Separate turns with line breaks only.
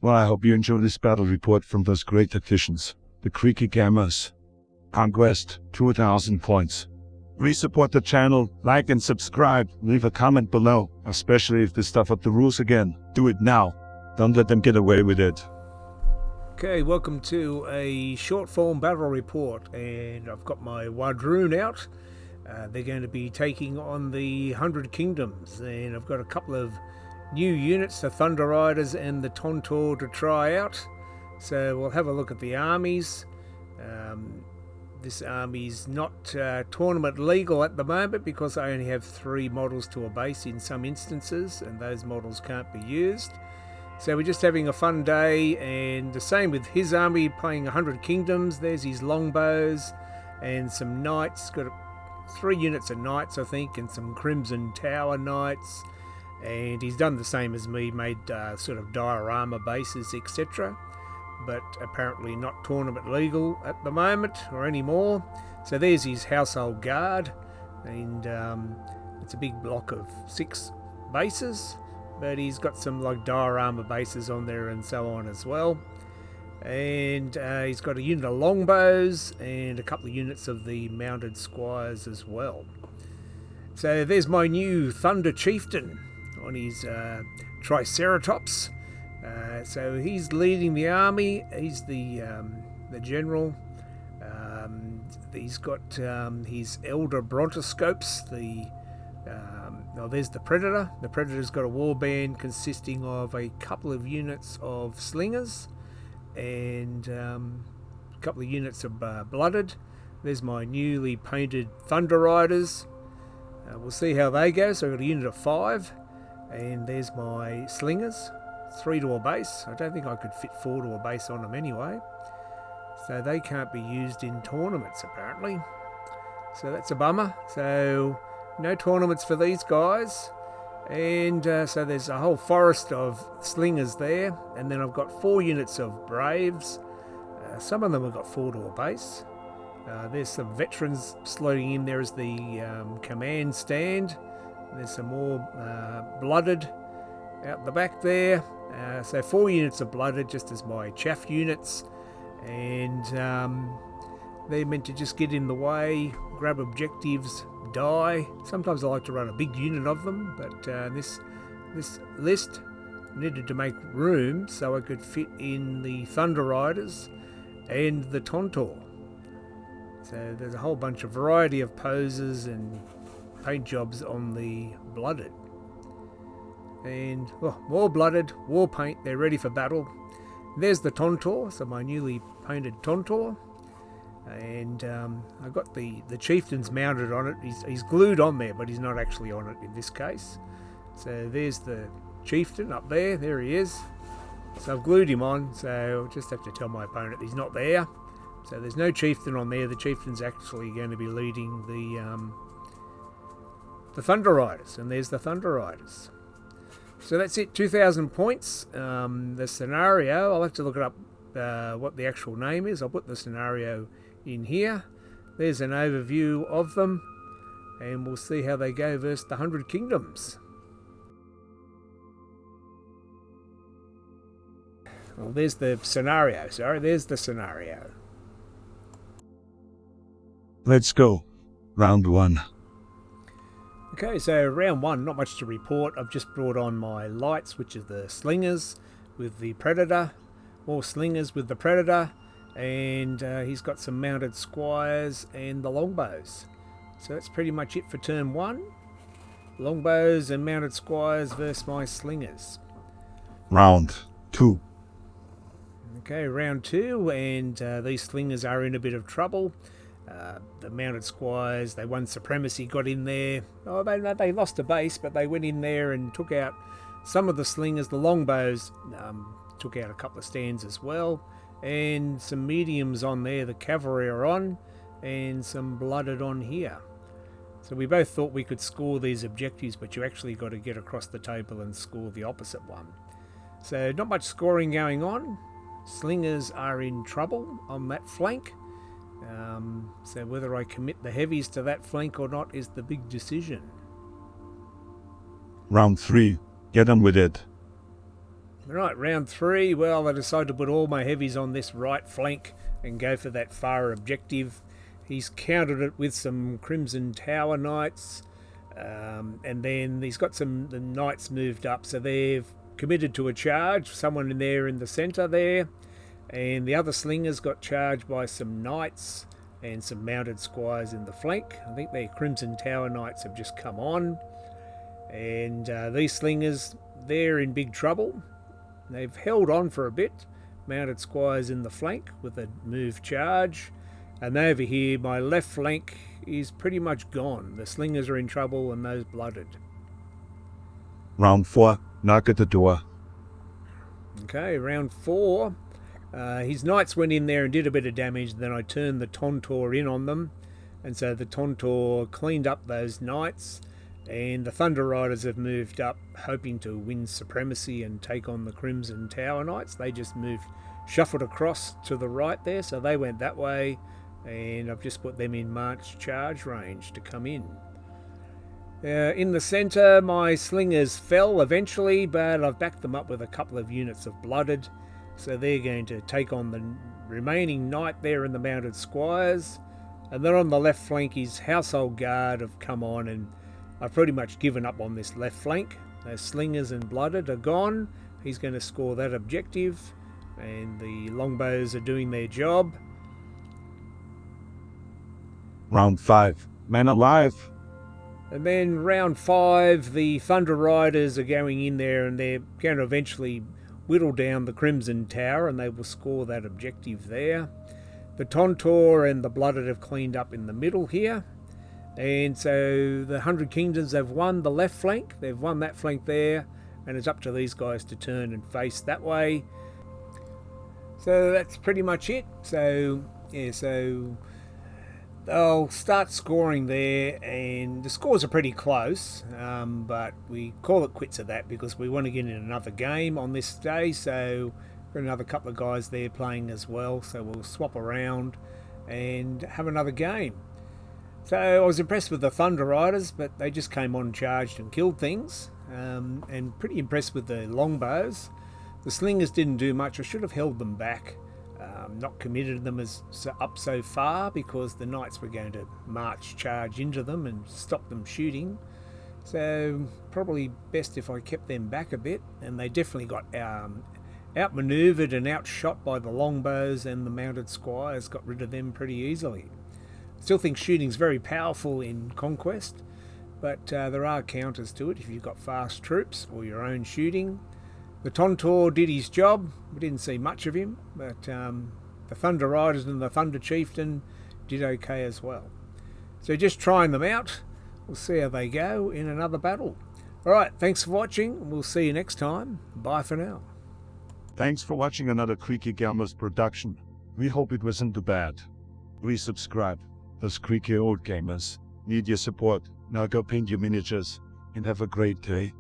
Well, I hope you enjoy this battle report from those great tacticians, the Creaky Gamers. Conquest, 2000 points. Re-support the channel, like and subscribe, leave a comment below, especially if they stuff up the rules again. Do it now. Don't let them get away with it.
Okay, welcome to a short form battle report, and I've got my Wadroon out. They're going to be taking on the 100 Kingdoms, and I've got a couple of new units, the Thunder Riders and the Tontor, to try out. So we'll have a look at the armies. This army's not tournament legal at the moment because I only have 3 models to a base in some instances, and those models can't be used. So we're just having a fun day, and the same with his army, playing 100 Kingdoms. There's his longbows and some knights. Got 3 units of knights, I think, and some Crimson Tower knights. And he's done the same as me, made sort of diorama bases, etc. But apparently not tournament legal at the moment or anymore. So there's his household guard, and it's a big block of 6 bases. But he's got some like diorama bases on there and so on as well. And he's got a unit of longbows and a couple of units of the mounted squires as well. So there's my new Thunder Chieftain on his Triceratops. So he's leading the army. He's the general. He's got his Elder Brontoscopes, there's the Predator. The Predator's got a warband consisting of a couple of units of slingers and a couple of units of blooded. There's my newly painted Thunder Riders. We'll see how they go. So I've got a unit of 5, and there's my slingers, 3 to a base. I don't think I could fit 4 to a base on them anyway. So they can't be used in tournaments apparently. So that's a bummer. So no tournaments for these guys, and so there's a whole forest of slingers there, and then I've got 4 units of braves. Some of them have got 4 to a base. There's some veterans slotting in there as the command stand. There's some more blooded out the back there. So 4 units of blooded just as my chaff units, and they're meant to just get in the way, grab objectives, die. Sometimes I like to run a big unit of them, but this list needed to make room so I could fit in the Thunder Riders and the Tontor. So there's a whole bunch of variety of poses and paint jobs on the blooded. And more blooded, war paint, they're ready for battle. There's the Tontor, so my newly painted Tontor. And I've got the chieftain's mounted on it. He's glued on there, but he's not actually on it in this case. So there's the chieftain up there. There he is. So I've glued him on, so I'll just have to tell my opponent he's not there. So there's no chieftain on there. The chieftain's actually going to be leading the Thunder Riders, and there's the Thunder Riders. So that's it, 2,000 points. The scenario, I'll have to look it up what the actual name is. I'll put the scenario in here. There's an overview of them, and we'll see how they go versus the 100 Kingdoms. Well, there's the scenario. There's the scenario.
Let's go. Round 1.
Okay, so round 1, not much to report. I've just brought on my lights, which are the slingers with the Predator. More slingers with the Predator. And he's got some mounted squires and the longbows. So that's pretty much it for turn 1. Longbows and mounted squires versus my slingers.
Round 2.
Okay, round 2, and these slingers are in a bit of trouble. The mounted squires, they won supremacy, got in there. Oh, they lost a base, but they went in there and took out some of the slingers. The longbows took out a couple of stands as well. And some mediums on there, the cavalry are on, and some blooded on here. So we both thought we could score these objectives, but you actually got to get across the table and score the opposite one. So not much scoring going on. Slingers are in trouble on that flank. So whether I commit the heavies to that flank or not is the big decision.
Round 3. Get on with it.
Right, round 3. Well, I decided to put all my heavies on this right flank and go for that far objective. He's countered it with some Crimson Tower Knights, and then he's got the Knights moved up, so they've committed to a charge. Someone in there in the centre there, and the other slingers got charged by some Knights and some mounted squires in the flank. I think their Crimson Tower Knights have just come on, and these slingers, they're in big trouble. They've held on for a bit. Mounted squires in the flank with a move charge. And over here, my left flank is pretty much gone. The slingers are in trouble and those blooded.
Round 4, knock at the door.
Okay, round 4. His knights went in there and did a bit of damage. Then I turned the Tontor in on them. And so the Tontor cleaned up those knights. And the Thunder Riders have moved up, hoping to win supremacy and take on the Crimson Tower Knights. They just shuffled across to the right there, so they went that way, and I've just put them in march charge range to come in. In the centre, my slingers fell eventually, but I've backed them up with a couple of units of blooded, so they're going to take on the remaining knight there and the mounted squires. And then on the left flank, his household guard have come on, and I've pretty much given up on this left flank. Those slingers and blooded are gone. He's going to score that objective, and the longbows are doing their job.
Round 5, men alive.
And then round 5, the Thunder Riders are going in there, and they're going to eventually whittle down the Crimson Tower, and they will score that objective there. The Tontor and the blooded have cleaned up in the middle here. And so the 100 Kingdoms have won the left flank. They've won that flank there, and it's up to these guys to turn and face that way. So that's pretty much it. So yeah, so they'll start scoring there, and the scores are pretty close, but we call it quits at that because we want to get in another game on this day. So we've got another couple of guys there playing as well, so we'll swap around and have another game. So I was impressed with the Thunder Riders, but they just came on charged and killed things, and pretty impressed with the longbows. The slingers didn't do much. I should have held them back, not committed them up so far, because the knights were going to march charge into them and stop them shooting. So probably best if I kept them back a bit, and they definitely got outmaneuvered and outshot by the longbows, and the mounted squires got rid of them pretty easily. Still think shooting's very powerful in Conquest, but there are counters to it if you've got fast troops or your own shooting. The Tontor did his job. We didn't see much of him, but the Thunder Riders and the Thunder Chieftain did okay as well. So just trying them out. We'll see how they go in another battle. Alright, thanks for watching. We'll see you next time. Bye for now.
Thanks for watching another Creaky Gamers production. We hope it wasn't too bad. Please subscribe. Those creaky old gamers need your support. Now go paint your miniatures and have a great day.